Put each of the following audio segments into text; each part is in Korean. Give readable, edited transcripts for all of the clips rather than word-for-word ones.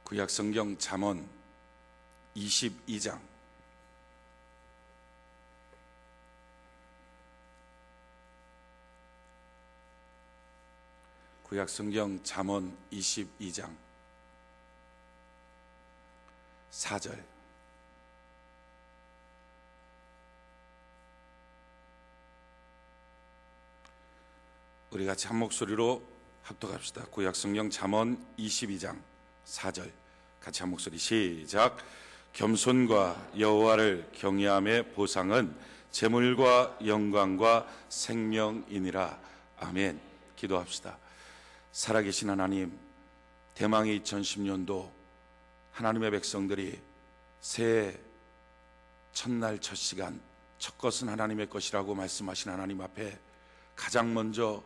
구약성경 잠언 22장 구약성경 잠언 22장 4절. 우리 같이 한 목소리로 합독합시다. 구약성경 잠언 22장 4절 같이 한 목소리 시작. 겸손과 여호와를 경외함의 보상은 재물과 영광과 생명이니라. 아멘. 기도합시다. 살아계신 하나님, 대망의 2010년도 하나님의 백성들이 새해 첫날 첫 시간 첫 것은 하나님의 것이라고 말씀하신 하나님 앞에 가장 먼저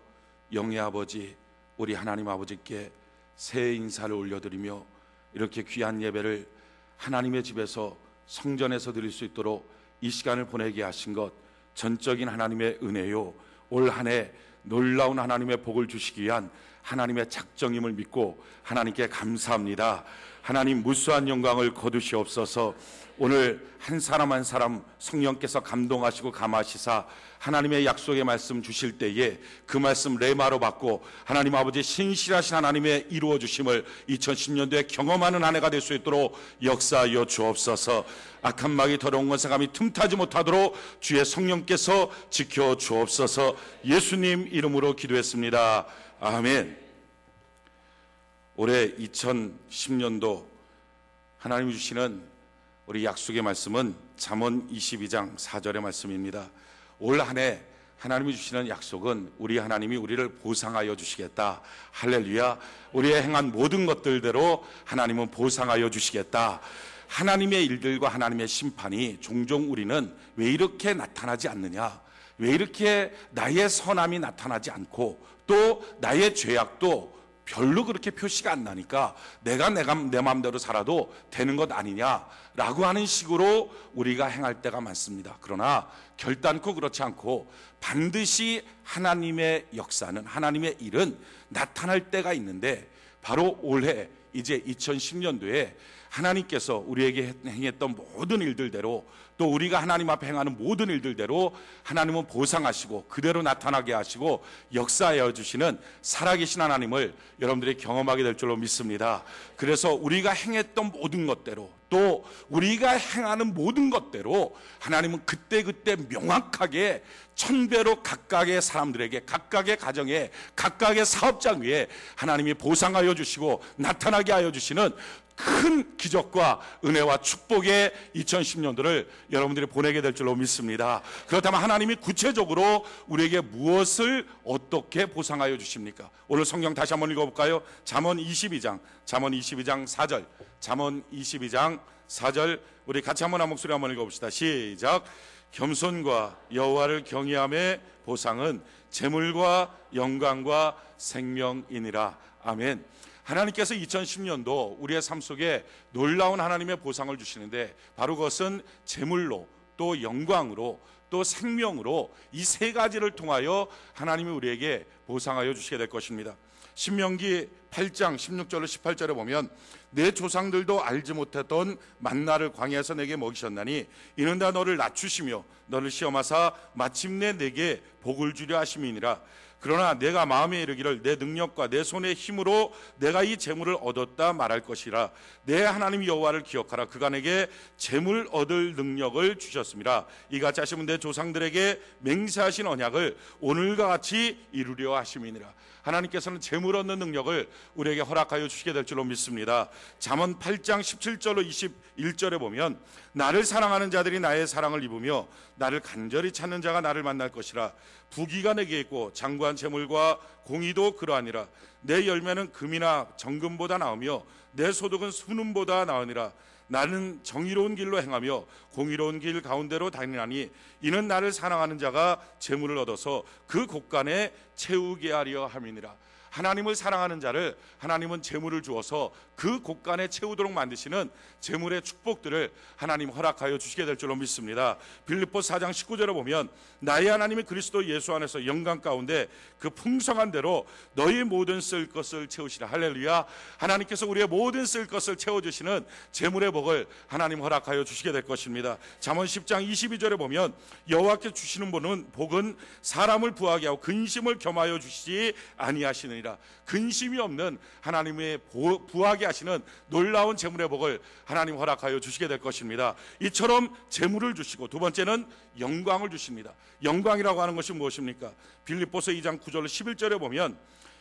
영의 아버지 우리 하나님 아버지께 새해 인사를 올려드리며 이렇게 귀한 예배를 하나님의 집에서 성전에서 드릴 수 있도록 이 시간을 보내게 하신 것 전적인 하나님의 은혜요, 올 한 해 놀라운 하나님의 복을 주시기 위한 하나님의 작정임을 믿고 하나님께 감사합니다. 하나님 무수한 영광을 거두시옵소서. 오늘 한 사람 한 사람 성령께서 감동하시고 감하시사 하나님의 약속의 말씀 주실 때에 그 말씀 레마로 받고 하나님 아버지 신실하신 하나님의 이루어 주심을 2010년도에 경험하는 한 해가 될 수 있도록 역사하여 주옵소서. 악한 마귀 더러운 권세감이 틈타지 못하도록 주의 성령께서 지켜 주옵소서. 예수님 이름으로 기도했습니다. 아멘. 올해 2010년도 하나님이 주시는 우리 약속의 말씀은 잠언 22장 4절의 말씀입니다. 올 한 해 하나님이 주시는 약속은 우리 하나님이 우리를 보상하여 주시겠다. 할렐루야. 우리의 행한 모든 것들대로 하나님은 보상하여 주시겠다. 하나님의 일들과 하나님의 심판이 종종 우리는 왜 이렇게 나타나지 않느냐, 왜 이렇게 나의 선함이 나타나지 않고 또 나의 죄악도 별로 그렇게 표시가 안 나니까 내가 내 마음대로 살아도 되는 것 아니냐라고 하는 식으로 우리가 행할 때가 많습니다. 그러나 결단코 그렇지 않고 반드시 하나님의 역사는, 하나님의 일은 나타날 때가 있는데 바로 올해 이제 2010년도에 하나님께서 우리에게 행했던 모든 일들대로 또 우리가 하나님 앞에 행하는 모든 일들대로 하나님은 보상하시고 그대로 나타나게 하시고 역사하여 주시는 살아계신 하나님을 여러분들이 경험하게 될 줄로 믿습니다. 그래서 우리가 행했던 모든 것대로 또 우리가 행하는 모든 것대로 하나님은 그때그때 명확하게 1000배로 각각의 사람들에게, 각각의 가정에, 각각의 사업장 위에 하나님이 보상하여 주시고 나타나게 하여 주시는 큰 기적과 은혜와 축복의 2010년도를 여러분들이 보내게 될 줄로 믿습니다. 그렇다면 하나님이 구체적으로 우리에게 무엇을 어떻게 보상하여 주십니까? 오늘 성경 다시 한번 읽어볼까요? 잠언 22장 4절, 잠언 22장 4절 우리 같이 한번 한 목소리 한번 읽어봅시다. 시작. 겸손과 여호와를 경외함의 보상은 재물과 영광과 생명이니라. 아멘. 하나님께서 2010년도 우리의 삶 속에 놀라운 하나님의 보상을 주시는데 바로 그것은 재물로 또 영광으로 또 생명으로 이 세 가지를 통하여 하나님이 우리에게 보상하여 주시게 될 것입니다. 신명기 8장 16절로 18절에 보면 내 조상들도 알지 못했던 만나를 광야에서 내게 먹이셨나니 이는 다 너를 낮추시며 너를 시험하사 마침내 내게 복을 주려 하심이니라. 그러나 내가 마음에 이르기를 내 능력과 내 손의 힘으로 내가 이 재물을 얻었다 말할 것이라. 내 하나님 여호와를 기억하라. 그가 내게 재물 얻을 능력을 주셨습니다. 이같이 하시면 내 조상들에게 맹세하신 언약을 오늘과 같이 이루려 하심이니라. 하나님께서는 재물 얻는 능력을 우리에게 허락하여 주시게 될 줄로 믿습니다. 잠언 8장 17절로 21절에 보면 나를 사랑하는 자들이 나의 사랑을 입으며 나를 간절히 찾는 자가 나를 만날 것이라. 부귀가 내게 있고 장구한 재물과 공의도 그러하니라. 내 열매는 금이나 정금보다 나으며 내 소득은 순음보다 나으니라. 나는 정의로운 길로 행하며 공의로운 길 가운데로 다니나니 이는 나를 사랑하는 자가 재물을 얻어서 그 곳간에 채우게 하려 함이니라. 하나님을 사랑하는 자를 하나님은 재물을 주어서 그 곳간에 채우도록 만드시는 재물의 축복들을 하나님 허락하여 주시게 될 줄로 믿습니다. 빌립보서 4장 19절에 보면 나의 하나님이 그리스도 예수 안에서 영광 가운데 그 풍성한 대로 너희 모든 쓸 것을 채우시라. 할렐루야. 하나님께서 우리의 모든 쓸 것을 채워주시는 재물의 복을 하나님 허락하여 주시게 될 것입니다. 잠언 10장 22절에 보면 여호와께 주시는 복은 사람을 부하게 하고 근심을 겸하여 주시지 아니하시느니라. 근심이 없는 하나님의 부하게 하시는 놀라운 재물의 복을 하나님 허락하여 주시게 될 것입니다. 이처럼 재물을 주시고 두 번째는 영광을 주십니다. 영광이라고 하는 것이 무엇입니까? 빌립보서 2장 9절 11절에 보면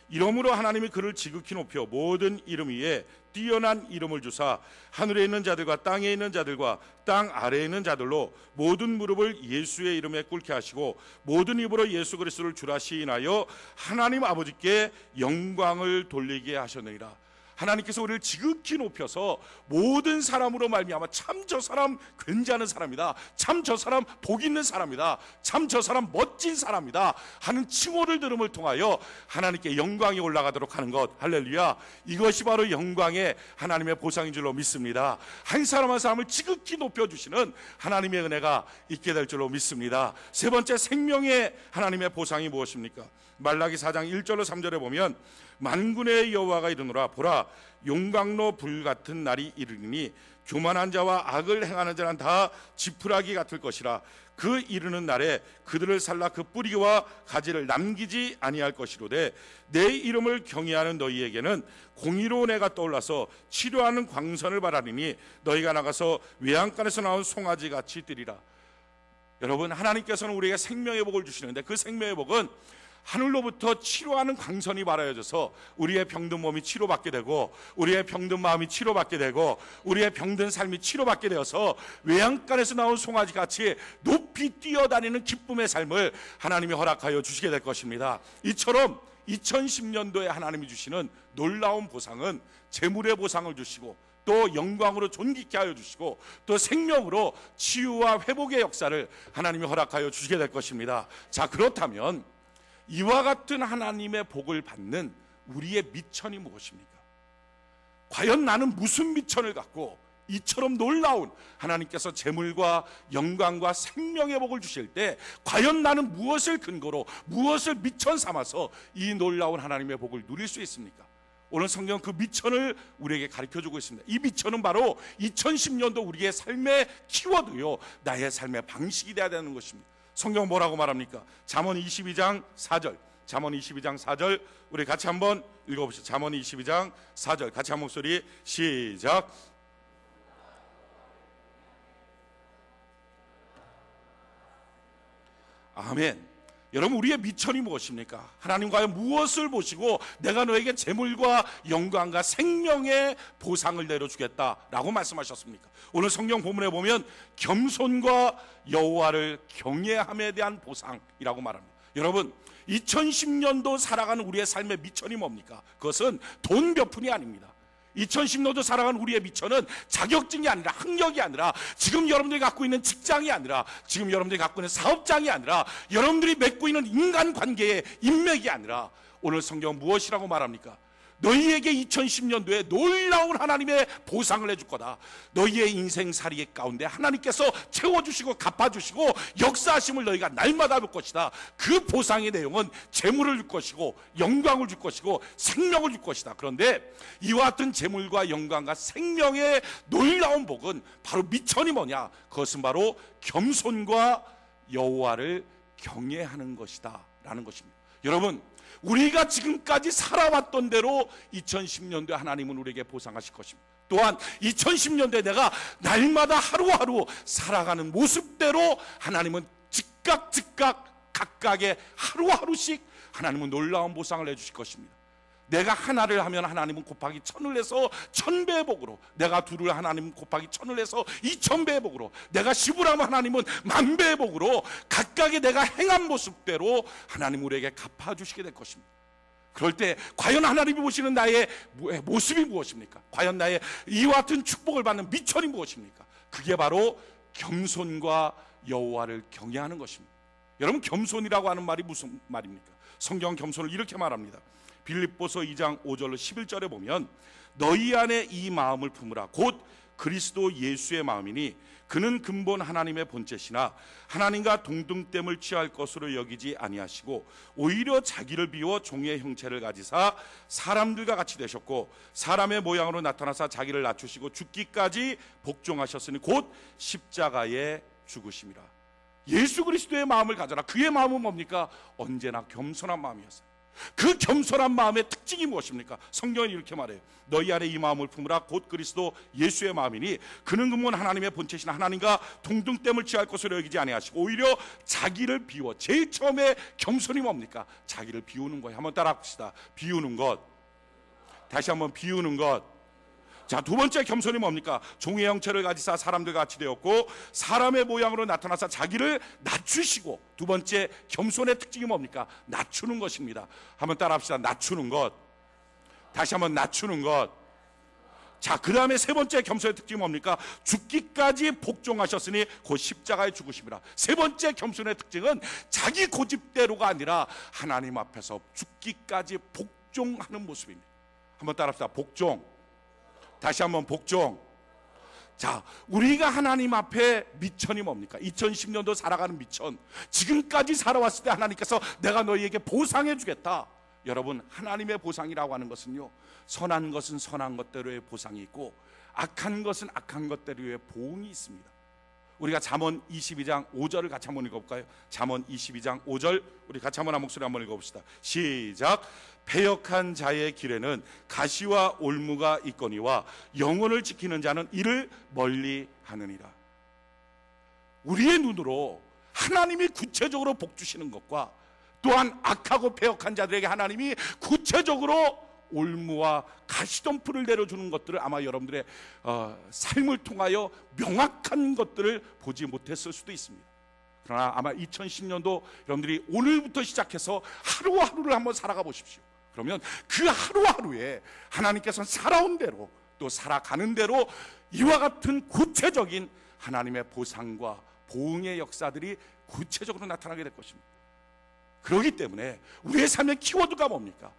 이러므로 하나님이 그를 지극히 높여 모든 이름 위에 뛰어난 이름을 주사 하늘에 있는 자들과 땅에 있는 자들과 땅 아래에 있는 자들로 모든 무릎을 예수의 이름에 꿇게 하시고 모든 입으로 예수 그리스도를 주라 시인하여 하나님 아버지께 영광을 돌리게 하셨느니라. 하나님께서 우리를 지극히 높여서 모든 사람으로 말미암아 참 저 사람 괜찮은 사람이다, 참 저 사람 복 있는 사람이다, 참 저 사람 멋진 사람이다 하는 칭호를 들음을 통하여 하나님께 영광이 올라가도록 하는 것, 할렐루야. 이것이 바로 영광의 하나님의 보상인 줄로 믿습니다. 한 사람 한 사람을 지극히 높여주시는 하나님의 은혜가 있게 될 줄로 믿습니다. 세 번째, 생명의 하나님의 보상이 무엇입니까? 말라기 4장 1절로 3절에 보면 만군의 여호와가 이르노라 보라 용광로 불 같은 날이 이르리니 교만한 자와 악을 행하는 자는 다 지푸라기 같을 것이라. 그 이르는 날에 그들을 살라 그 뿌리와 가지를 남기지 아니할 것이로되 내 이름을 경외하는 너희에게는 공의로 내가 떠올라서 치료하는 광선을 바라리니 너희가 나가서 외양간에서 나온 송아지 같이 뛰리라. 여러분, 하나님께서는 우리에게 생명의 복을 주시는데 그 생명의 복은 하늘로부터 치료하는 광선이 발하여져서 우리의 병든 몸이 치료받게 되고 우리의 병든 마음이 치료받게 되고 우리의 병든 삶이 치료받게 되어서 외양간에서 나온 송아지같이 높이 뛰어다니는 기쁨의 삶을 하나님이 허락하여 주시게 될 것입니다. 이처럼 2010년도에 하나님이 주시는 놀라운 보상은 재물의 보상을 주시고 또 영광으로 존귀케 하여 주시고 또 생명으로 치유와 회복의 역사를 하나님이 허락하여 주시게 될 것입니다. 자, 그렇다면 이와 같은 하나님의 복을 받는 우리의 미천이 무엇입니까? 과연 나는 무슨 미천을 갖고 이처럼 놀라운 하나님께서 재물과 영광과 생명의 복을 주실 때 과연 나는 무엇을 근거로 무엇을 미천 삼아서 이 놀라운 하나님의 복을 누릴 수 있습니까? 오늘 성경 그 미천을 우리에게 가르쳐주고 있습니다. 이 미천은 바로 2010년도 우리의 삶의 키워드요, 나의 삶의 방식이 되어야 되는 것입니다. 성경 뭐라고 말합니까? 잠언 22장 4절, 잠언 22장 4절 우리 같이 한번 읽어봅시다. 잠언 22장 4절 같이 한 목소리 시작. 아멘. 여러분, 우리의 미천이 무엇입니까? 하나님 과연 무엇을 보시고 내가 너에게 재물과 영광과 생명의 보상을 내려주겠다라고 말씀하셨습니까? 오늘 성경 본문에 보면 겸손과 여호와를 경외함에 대한 보상이라고 말합니다. 여러분, 2010년도 살아가는 우리의 삶의 미천이 뭡니까? 그것은 돈 몇 푼이 아닙니다. 2010년도 살아가는 우리의 미천은 자격증이 아니라 학력이 아니라 지금 여러분들이 갖고 있는 직장이 아니라 지금 여러분들이 갖고 있는 사업장이 아니라 여러분들이 맺고 있는 인간관계의 인맥이 아니라 오늘 성경 무엇이라고 말합니까? 너희에게 2010년도에 놀라운 하나님의 보상을 해줄 거다. 너희의 인생살이 가운데 하나님께서 채워주시고 갚아주시고 역사하심을 너희가 날마다 볼 것이다. 그 보상의 내용은 재물을 줄 것이고 영광을 줄 것이고 생명을 줄 것이다. 그런데 이와 같은 재물과 영광과 생명의 놀라운 복은 바로 미천이 뭐냐? 그것은 바로 겸손과 여호와를 경외하는 것이다 라는 것입니다. 여러분, 우리가 지금까지 살아왔던 대로 2010년도에 하나님은 우리에게 보상하실 것입니다. 또한 2010년도에 내가 날마다 하루하루 살아가는 모습대로 하나님은 즉각 각각의 하루하루씩 하나님은 놀라운 보상을 해주실 것입니다. 내가 하나를 하면 하나님은 곱하기 1000을 해서 1000배의 복으로, 내가 둘을 하나님은 곱하기 1000을 해서 2000배의 복으로, 내가 10을 하면 하나님은 10,000배의 복으로 각각의 내가 행한 모습대로 하나님 우리에게 갚아주시게 될 것입니다. 그럴 때 과연 하나님이 보시는 나의 모습이 무엇입니까? 과연 나의 이와 같은 축복을 받는 미천이 무엇입니까? 그게 바로 겸손과 여호와를 경외하는 것입니다. 여러분, 겸손이라고 하는 말이 무슨 말입니까? 성경 겸손을 이렇게 말합니다. 빌립보서 2장 5절로 11절에 보면 너희 안에 이 마음을 품으라 곧 그리스도 예수의 마음이니 그는 근본 하나님의 본체시나 하나님과 동등됨을 취할 것으로 여기지 아니하시고 오히려 자기를 비워 종의 형체를 가지사 사람들과 같이 되셨고 사람의 모양으로 나타나사 자기를 낮추시고 죽기까지 복종하셨으니 곧 십자가에 죽으심이라. 예수 그리스도의 마음을 가져라. 그의 마음은 뭡니까? 언제나 겸손한 마음이었어요. 그 겸손한 마음의 특징이 무엇입니까? 성경은 이렇게 말해요. 너희 안에 이 마음을 품으라 곧 그리스도 예수의 마음이니 그는 근본 하나님의 본체신 하나님과 동등됨을 취할 것으로 여기지 아니하시고 오히려 자기를 비워. 제일 처음에 겸손이 뭡니까? 자기를 비우는 거예요. 한번 따라 합시다. 비우는 것. 다시 한번 비우는 것. 자, 두 번째 겸손이 뭡니까? 종의 형체를 가지사 사람들과 같이 되었고 사람의 모양으로 나타나사 자기를 낮추시고. 두 번째 겸손의 특징이 뭡니까? 낮추는 것입니다. 한번 따라 합시다. 낮추는 것. 다시 한번 낮추는 것. 자, 그 다음에 세 번째 겸손의 특징이 뭡니까? 죽기까지 복종하셨으니 곧 십자가에 죽으심이라. 세 번째 겸손의 특징은 자기 고집대로가 아니라 하나님 앞에서 죽기까지 복종하는 모습입니다. 한번 따라 합시다. 복종. 다시 한번 복종. 자, 우리가 하나님 앞에 미천이 뭡니까? 2010년도 살아가는 미천. 지금까지 살아왔을 때 하나님께서 내가 너희에게 보상해 주겠다. 여러분, 하나님의 보상이라고 하는 것은요, 선한 것은 선한 것대로의 보상이 있고 악한 것은 악한 것대로의 보응이 있습니다. 우리가 잠언 22장 5절을 같이 한번 읽어볼까요? 잠언 22장 5절 우리 같이 한번 한 목소리 한번 읽어봅시다. 시작. 패역한 자의 길에는 가시와 올무가 있거니와 영혼을 지키는 자는 이를 멀리 하느니라. 우리의 눈으로 하나님이 구체적으로 복 주시는 것과 또한 악하고 패역한 자들에게 하나님이 구체적으로 올무와 가시덤불을 내려주는 것들을 아마 여러분들의 삶을 통하여 명확한 것들을 보지 못했을 수도 있습니다. 그러나 아마 2010년도 여러분들이 오늘부터 시작해서 하루하루를 한번 살아가 보십시오. 그러면 그 하루하루에 하나님께서는 살아온 대로 또 살아가는 대로 이와 같은 구체적인 하나님의 보상과 보응의 역사들이 구체적으로 나타나게 될 것입니다. 그렇기 때문에 우리의 삶의 키워드가 뭡니까?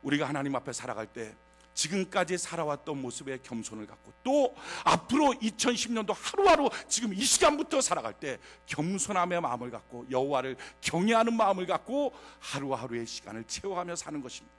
우리가 하나님 앞에 살아갈 때 지금까지 살아왔던 모습의 겸손을 갖고 또 앞으로 2010년도 하루하루 지금 이 시간부터 살아갈 때 겸손함의 마음을 갖고 여호와를 경외하는 마음을 갖고 하루하루의 시간을 채워가며 사는 것입니다.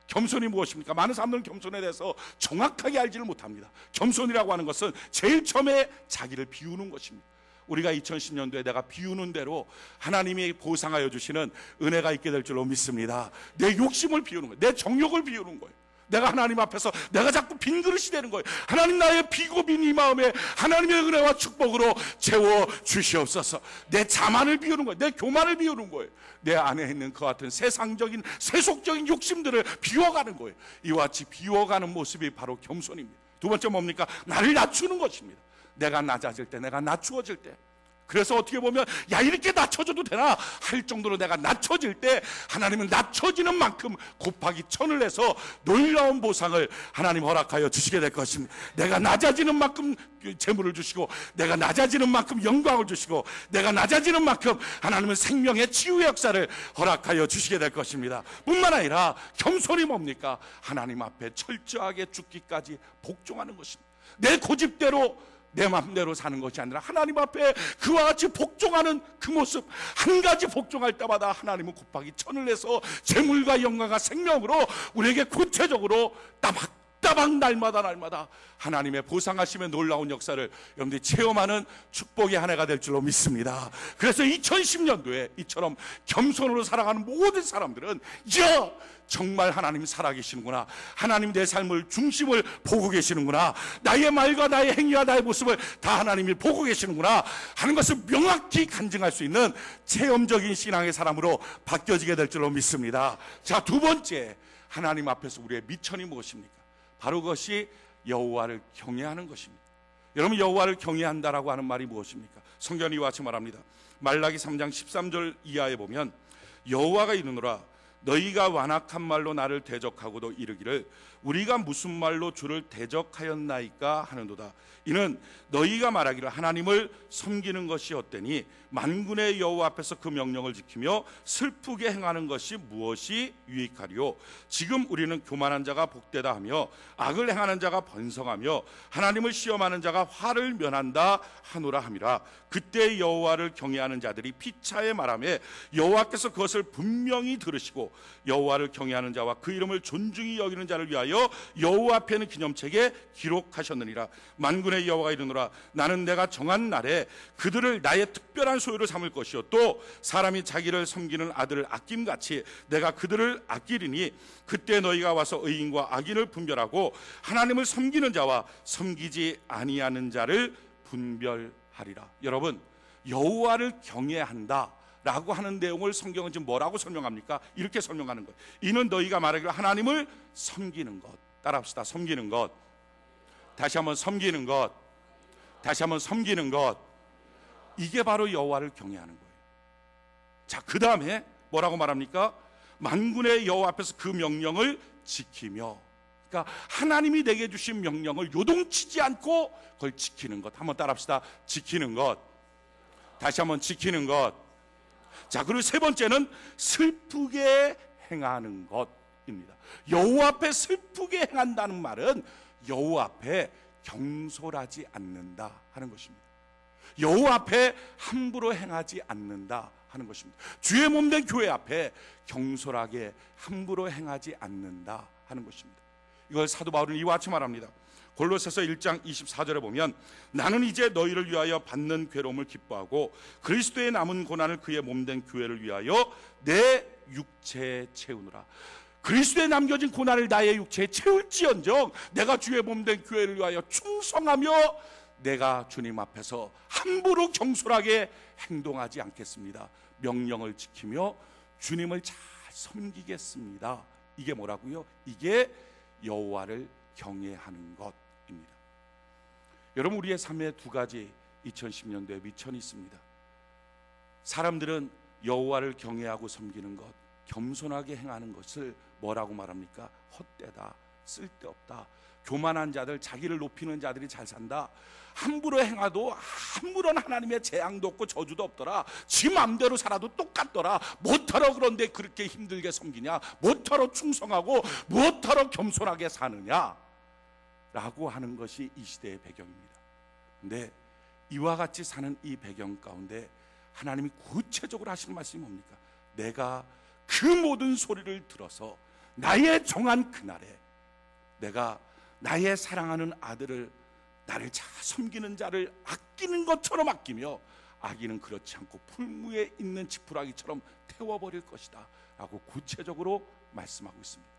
겸손이 무엇입니까? 많은 사람들은 겸손에 대해서 정확하게 알지를 못합니다. 겸손이라고 하는 것은 제일 처음에 자기를 비우는 것입니다. 우리가 2010년도에 내가 비우는 대로 하나님이 보상하여 주시는 은혜가 있게 될 줄로 믿습니다. 내 욕심을 비우는 거예요. 내 정욕을 비우는 거예요. 내가 하나님 앞에서 내가 자꾸 빈 그릇이 되는 거예요. 하나님, 나의 비고빈 이 마음에 하나님의 은혜와 축복으로 채워 주시옵소서. 내 자만을 비우는 거예요. 내 교만을 비우는 거예요. 내 안에 있는 그 같은 세상적인 세속적인 욕심들을 비워가는 거예요. 이와 같이 비워가는 모습이 바로 겸손입니다. 두 번째 뭡니까? 나를 낮추는 것입니다. 내가 낮아질 때, 내가 낮추어질 때, 그래서 어떻게 보면 야, 이렇게 낮춰줘도 되나 할 정도로 내가 낮춰질 때 하나님은 낮춰지는 만큼 곱하기 1000을 해서 놀라운 보상을 하나님 허락하여 주시게 될 것입니다. 내가 낮아지는 만큼 재물을 주시고, 내가 낮아지는 만큼 영광을 주시고, 내가 낮아지는 만큼 하나님은 생명의 치유의 역사를 허락하여 주시게 될 것입니다. 뿐만 아니라 겸손이 뭡니까? 하나님 앞에 철저하게 죽기까지 복종하는 것입니다. 내 고집대로 내 마음대로 사는 것이 아니라 하나님 앞에 그와 같이 복종하는 그 모습, 한 가지 복종할 때마다 하나님은 곱하기 1000을 내서 재물과 영광과 생명으로 우리에게 구체적으로 따박따박 날마다 하나님의 보상하심의 놀라운 역사를 여러분들이 체험하는 축복의 한 해가 될 줄로 믿습니다. 그래서 2010년도에 이처럼 겸손으로 살아가는 모든 사람들은 야, 정말 하나님 살아계시는구나, 하나님 내 삶을 중심을 보고 계시는구나, 나의 말과 나의 행위와 나의 모습을 다 하나님이 보고 계시는구나 하는 것을 명확히 간증할 수 있는 체험적인 신앙의 사람으로 바뀌어지게 될 줄로 믿습니다. 자, 두 번째, 하나님 앞에서 우리의 미천이 무엇입니까? 바로 그것이 여호와를 경외하는 것입니다. 여러분, 여호와를 경외한다라고 하는 말이 무엇입니까? 성경이 이와 같이 말합니다. 말라기 3장 13절 이하에 보면 여호와가 이르노라 너희가 완악한 말로 나를 대적하고도 이르기를 우리가 무슨 말로 주를 대적하였나이까 하는도다. 이는 너희가 말하기를 하나님을 섬기는 것이 헛되니 만군의 여호와 앞에서 그 명령을 지키며 슬프게 행하는 것이 무엇이 유익하리요. 지금 우리는 교만한 자가 복되다 하며 악을 행하는 자가 번성하며 하나님을 시험하는 자가 화를 면한다 하노라 함이라. 그때 여호와를 경외하는 자들이 피차에 말하며 여호와께서 그것을 분명히 들으시고 여호와를 경외하는 자와 그 이름을 존중히 여기는 자를 위하여 여호와 앞에는 기념책에 기록하셨느니라. 만군의 여호와가 이르노라. 나는 내가 정한 날에 그들을 나의 특별한 소유로 삼을 것이요 또 사람이 자기를 섬기는 아들을 아낌같이 내가 그들을 아끼리니 그때 너희가 와서 의인과 악인을 분별하고 하나님을 섬기는 자와 섬기지 아니하는 자를 분별하리라. 여러분, 여호와를 경외한다 라고 하는 내용을 성경은 지금 뭐라고 설명합니까? 이렇게 설명하는 거예요. 이는 너희가 말하기를 하나님을 섬기는 것. 따라합시다. 섬기는 것. 다시 한번 섬기는 것. 다시 한번 섬기는 것. 이게 바로 여호와를 경외하는 거예요. 자, 그 다음에 뭐라고 말합니까? 만군의 여호와 앞에서 그 명령을 지키며, 그러니까 하나님이 내게 주신 명령을 요동치지 않고 그걸 지키는 것. 한번 따라합시다. 지키는 것. 다시 한번 지키는 것. 자, 그리고 세 번째는 슬프게 행하는 것입니다. 여호와 앞에 슬프게 행한다는 말은 여호와 앞에 경솔하지 않는다 하는 것입니다. 여호와 앞에 함부로 행하지 않는다 하는 것입니다. 주의 몸된 교회 앞에 경솔하게 함부로 행하지 않는다 하는 것입니다. 이걸 사도 바울은 이와 같이 말합니다. 골로새서 1장 24절에 보면 나는 이제 너희를 위하여 받는 괴로움을 기뻐하고 그리스도의 남은 고난을 그의 몸된 교회를 위하여 내 육체에 채우느라. 그리스도에 남겨진 고난을 나의 육체에 채울지언정 내가 주의 몸된 교회를 위하여 충성하며 내가 주님 앞에서 함부로 경솔하게 행동하지 않겠습니다. 명령을 지키며 주님을 잘 섬기겠습니다. 이게 뭐라고요? 이게 여호와를 경외하는 것입니다. 여러분, 우리의 삶에 두 가지 2010년도에 미천이 있습니다. 사람들은 여호와를 경외하고 섬기는 것, 겸손하게 행하는 것을 뭐라고 말합니까? 헛되다, 쓸데없다, 교만한 자들, 자기를 높이는 자들이 잘 산다, 함부로 행하도 아무런 하나님의 재앙도 없고 저주도 없더라, 지 맘대로 살아도 똑같더라, 못하러 그런데 그렇게 힘들게 섬기냐, 못하러 충성하고 못하러 겸손하게 사느냐 라고 하는 것이 이 시대의 배경입니다. 근데 이와 같이 사는 이 배경 가운데 하나님이 구체적으로 하시는 말씀이 뭡니까? 내가 그 모든 소리를 들어서 나의 정한 그날에 내가 나의 사랑하는 아들을, 나를 잘 섬기는 자를 아끼는 것처럼 아끼며 아기는 그렇지 않고 풀무에 있는 지푸라기처럼 태워버릴 것이다 라고 구체적으로 말씀하고 있습니다.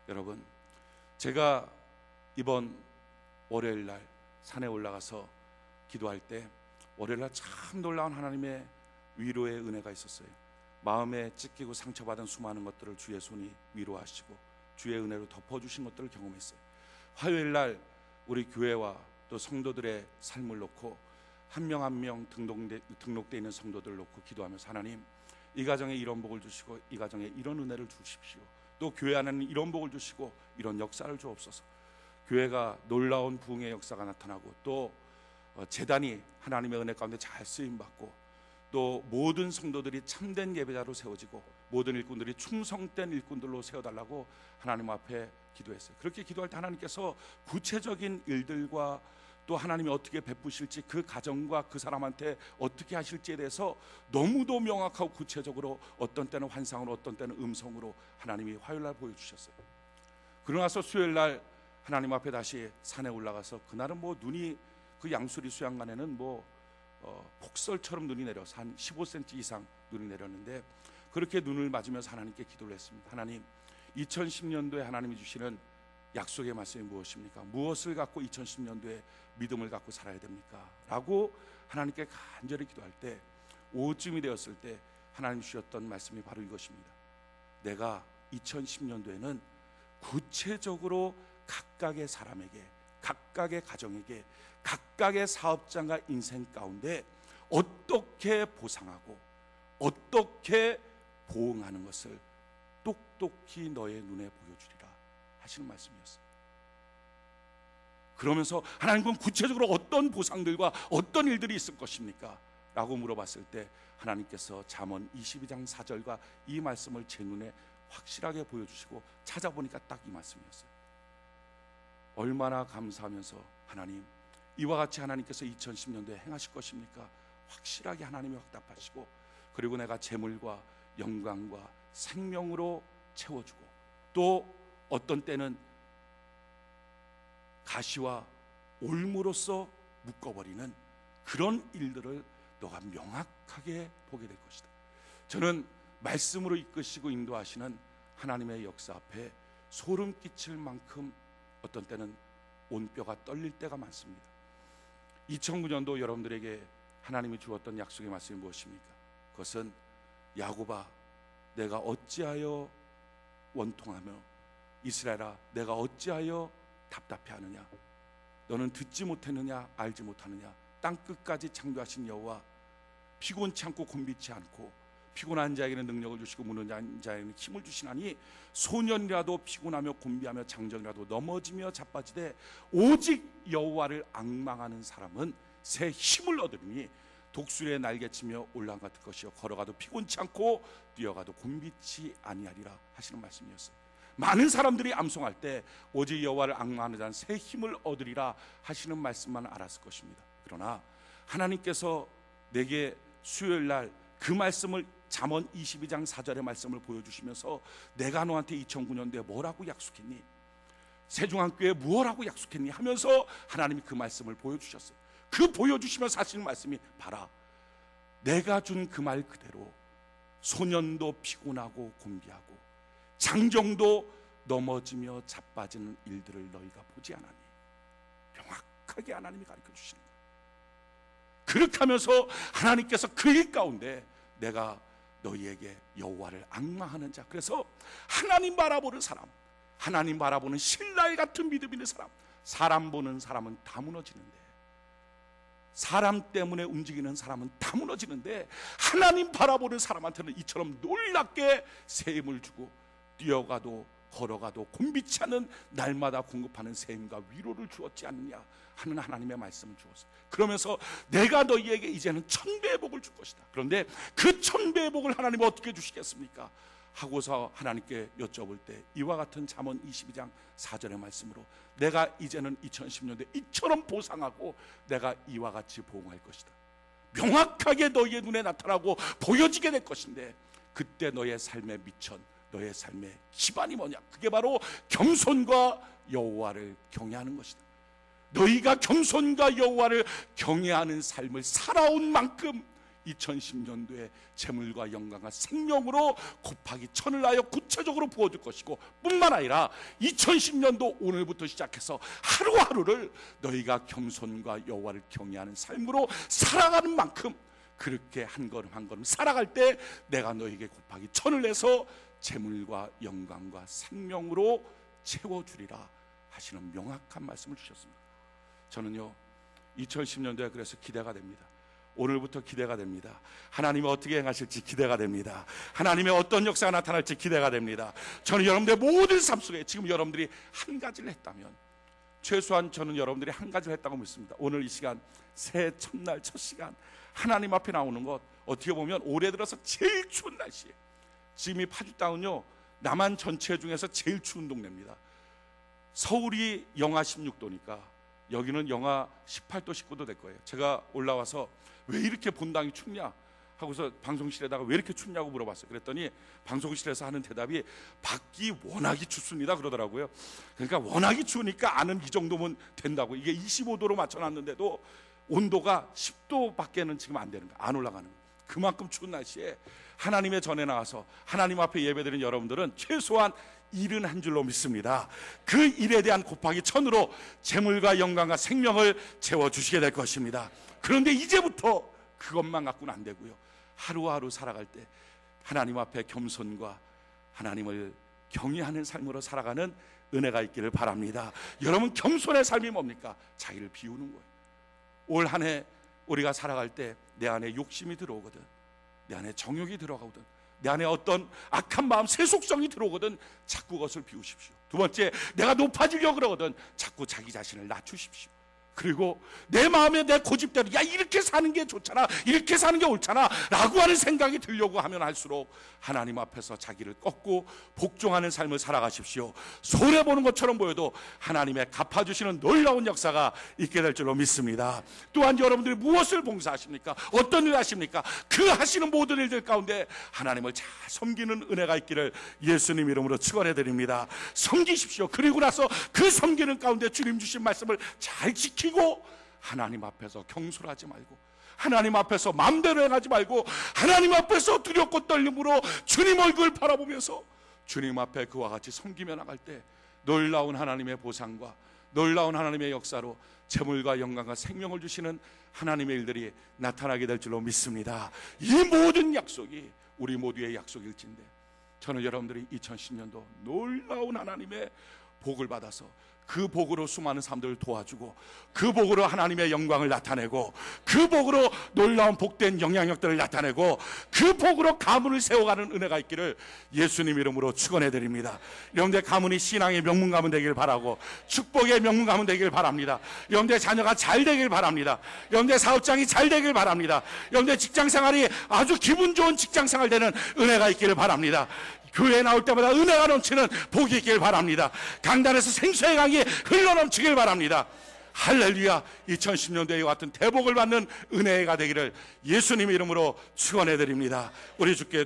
여러분, 제가 이번 월요일날 산에 올라가서 기도할 때 월요일날 참 놀라운 하나님의 위로의 은혜가 있었어요. 마음에 찢기고 상처받은 수많은 것들을 주의 손이 위로하시고 주의 은혜로 덮어주신 것들을 경험했어요. 화요일날 우리 교회와 또 성도들의 삶을 놓고 한 명 한 명 등록되어 있는 성도들을 놓고 기도하면서 하나님, 이 가정에 이런 복을 주시고 이 가정에 이런 은혜를 주십시오. 또 교회 안에는 이런 복을 주시고 이런 역사를 주옵소서. 교회가 놀라운 부흥의 역사가 나타나고 또 재단이 하나님의 은혜 가운데 잘 쓰임받고 또 모든 성도들이 참된 예배자로 세워지고 모든 일꾼들이 충성된 일꾼들로 세워달라고 하나님 앞에 기도했어요. 그렇게 기도할 때 하나님께서 구체적인 일들과 또 하나님이 어떻게 베푸실지, 그 가정과 그 사람한테 어떻게 하실지에 대해서 너무도 명확하고 구체적으로, 어떤 때는 환상으로 어떤 때는 음성으로 하나님이 화요일날 보여주셨어요. 그러고 나서 수요일날 하나님 앞에 다시 산에 올라가서 그날은 뭐 눈이, 그 양수리 수양관에는 뭐 폭설처럼 눈이 내려서 한 15cm 이상 눈이 내렸는데, 그렇게 눈을 맞으면서 하나님께 기도를 했습니다. 하나님, 2010년도에 하나님이 주시는 약속의 말씀이 무엇입니까? 무엇을 갖고 2010년도에 믿음을 갖고 살아야 됩니까? 라고 하나님께 간절히 기도할 때, 오후쯤이 되었을 때 하나님 주셨던 말씀이 바로 이것입니다. 내가 2010년도에는 구체적으로 각각의 사람에게, 각각의 가정에게, 각각의 사업장과 인생 가운데 어떻게 보상하고 어떻게 보응하는 것을 또 똑똑히 너의 눈에 보여주리라 하시는 말씀이었어요. 그러면서 하나님은 구체적으로 어떤 보상들과 어떤 일들이 있을 것입니까? 라고 물어봤을 때 하나님께서 잠언 22장 4절과 이 말씀을 제 눈에 확실하게 보여주시고 찾아보니까 딱 이 말씀이었어요. 얼마나 감사하면서 하나님, 이와 같이 하나님께서 2010년도에 행하실 것입니까? 확실하게 하나님이 확답하시고, 그리고 내가 재물과 영광과 생명으로 채워주고, 또 어떤 때는 가시와 올무로써 묶어버리는 그런 일들을 너가 명확하게 보게 될 것이다. 저는 말씀으로 이끄시고 인도하시는 하나님의 역사 앞에 소름 끼칠 만큼 어떤 때는 온뼈가 떨릴 때가 많습니다. 2009년도 여러분들에게 하나님이 주었던 약속의 말씀이 무엇입니까? 그것은 야곱아, 내가 어찌하여 원통하며 이스라엘아, 내가 어찌하여 답답해하느냐? 너는 듣지 못했느냐? 알지 못하느냐? 땅끝까지 창조하신 여호와, 피곤치 않고 곤비치 않고 피곤한 자에게는 능력을 주시고 무능한 자에게는 힘을 주시나니 소년이라도 피곤하며 곤비하며 장정이라도 넘어지며 자빠지되 오직 여호와를 앙망하는 사람은 새 힘을 얻으리니 독수리의 날개치며 올라간 같을 것이요 걸어가도 피곤치 않고 뛰어가도 곤비치 아니하리라 하시는 말씀이었어요. 많은 사람들이 암송할 때 오직 여호와를 앙망하는 자는 새 힘을 얻으리라 하시는 말씀만 알았을 것입니다. 그러나 하나님께서 내게 수요일 날 그 말씀을 잠언 22장 4절의 말씀을 보여주시면서 내가 너한테 2009년도에 뭐라고 약속했니? 세종한교회에 무엇라고 약속했니? 하면서 하나님이 그 말씀을 보여주셨어요. 그 보여주시면서 하시는 말씀이 봐라, 내가 준 그 말 그대로 소년도 피곤하고 곤비하고 장정도 넘어지며 자빠지는 일들을 너희가 보지 않았니? 명확하게 하나님이 가르쳐 주시는 거예요. 그렇게 하면서 하나님께서 그 일 가운데 내가 너희에게 여호와를 앙망하는 자, 그래서 하나님 바라보는 사람, 하나님 바라보는 신랄 같은 믿음 있는 사람, 사람 보는 사람은 다 무너지는데, 사람 때문에 움직이는 사람은 다 무너지는데, 하나님 바라보는 사람한테는 이처럼 놀랍게 새 힘을 주고 뛰어가도 걸어가도 곤비치 않는 날마다 공급하는 새 힘과 위로를 주었지 않느냐 하는 하나님의 말씀을 주었어요. 그러면서 내가 너희에게 이제는 1000배의 복을 줄 것이다. 그런데 그 1000배의 복을 하나님이 어떻게 주시겠습니까? 하고서 하나님께 여쭤볼 때 이와 같은 잠언 22장 4절의 말씀으로 내가 이제는 2010년도에 이처럼 보상하고 내가 이와 같이 보응할 것이다. 명확하게 너희의 눈에 나타나고 보여지게 될 것인데, 그때 너의 삶의 미천, 너의 삶의 기반이 뭐냐? 그게 바로 겸손과 여호와를 경외하는 것이다. 너희가 겸손과 여호와를 경외하는 삶을 살아온 만큼 2010년도에 재물과 영광과 생명으로 곱하기 1000을 하여 구체적으로 부어줄 것이고, 뿐만 아니라 2010년도 오늘부터 시작해서 하루하루를 너희가 겸손과 여호와를 경외하는 삶으로 살아가는 만큼, 그렇게 한 걸음 한 걸음 살아갈 때 내가 너희에게 곱하기 1000을 내서 재물과 영광과 생명으로 채워주리라 하시는 명확한 말씀을 주셨습니다. 저는요 2010년도에 그래서 기대가 됩니다. 오늘부터 기대가 됩니다. 하나님이 어떻게 행하실지 기대가 됩니다. 하나님의 어떤 역사가 나타날지 기대가 됩니다. 저는 여러분들의 모든 삶 속에 지금 여러분들이 한 가지를 했다면, 최소한 저는 여러분들이 한 가지를 했다고 믿습니다. 오늘 이 시간, 새해 첫날 첫 시간 하나님 앞에 나오는 것, 어떻게 보면 올해 들어서 제일 추운 날씨에, 지금 이 파주 땅은요 남한 전체 중에서 제일 추운 동네입니다. 서울이 영하 16도니까 여기는 영하 18도 19도 될 거예요. 제가 올라와서 왜 이렇게 본당이 춥냐 하고서 방송실에다가 왜 이렇게 춥냐고 물어봤어요. 그랬더니 방송실에서 하는 대답이 밖이 워낙이 춥습니다 그러더라고요. 그러니까 워낙이 추우니까 아는 이 정도면 된다고. 이게 25도로 맞춰놨는데도 온도가 10도 밖에는 지금 안 되는 거야. 안 올라가는 거야. 그만큼 추운 날씨에 하나님의 전에 나와서 하나님 앞에 예배드리는 여러분들은 최소한 일은 한 줄로 믿습니다. 그 일에 대한 곱하기 1000으로 재물과 영광과 생명을 채워주시게 될 것입니다. 그런데 이제부터 그것만 갖고는 안 되고요, 하루하루 살아갈 때 하나님 앞에 겸손과 하나님을 경외하는 삶으로 살아가는 은혜가 있기를 바랍니다. 여러분, 겸손의 삶이 뭡니까? 자기를 비우는 거예요. 올 한 해 우리가 살아갈 때 내 안에 욕심이 들어오거든, 내 안에 정욕이 들어가거든, 내 안에 어떤 악한 마음, 세속성이 들어오거든 자꾸 그것을 비우십시오. 두 번째, 내가 높아지려고 그러거든 자꾸 자기 자신을 낮추십시오. 그리고 내 마음에 내 고집대로 야 이렇게 사는 게 좋잖아, 이렇게 사는 게 옳잖아 라고 하는 생각이 들려고 하면 할수록 하나님 앞에서 자기를 꺾고 복종하는 삶을 살아가십시오. 손해보는 것처럼 보여도 하나님의 갚아주시는 놀라운 역사가 있게 될 줄로 믿습니다. 또한 여러분들이 무엇을 봉사하십니까? 어떤 일을 하십니까? 그 하시는 모든 일들 가운데 하나님을 잘 섬기는 은혜가 있기를 예수님 이름으로 축원해 드립니다. 섬기십시오. 그리고 나서 그 섬기는 가운데 주님 주신 말씀을 잘 지키고 하나님 앞에서 경솔하지 말고 하나님 앞에서 마음대로 행하지 말고 하나님 앞에서 두렵고 떨림으로 주님 얼굴 바라보면서 주님 앞에 그와 같이 섬기며 나갈 때 놀라운 하나님의 보상과 놀라운 하나님의 역사로 재물과 영광과 생명을 주시는 하나님의 일들이 나타나게 될 줄로 믿습니다. 이 모든 약속이 우리 모두의 약속일진데 저는 여러분들이 2010년도 놀라운 하나님의 복을 받아서 그 복으로 수많은 사람들을 도와주고 그 복으로 하나님의 영광을 나타내고 그 복으로 놀라운 복된 영향력들을 나타내고 그 복으로 가문을 세워가는 은혜가 있기를 예수님 이름으로 축원해 드립니다. 여러분들 가문이 신앙의 명문 가문 되길 바라고 축복의 명문 가문 되길 바랍니다. 여러분들 자녀가 잘 되길 바랍니다. 여러분들 사업장이 잘 되길 바랍니다. 여러분들 직장생활이 아주 기분 좋은 직장생활 되는 은혜가 있기를 바랍니다. 교회에 나올 때마다 은혜가 넘치는 복이 있길 바랍니다. 강단에서 생수의 강이 흘러넘치길 바랍니다. 할렐루야. 2010년도에 이와 같은 대복을 받는 은혜가 되기를 예수님 이름으로 축원해 드립니다. 우리 주께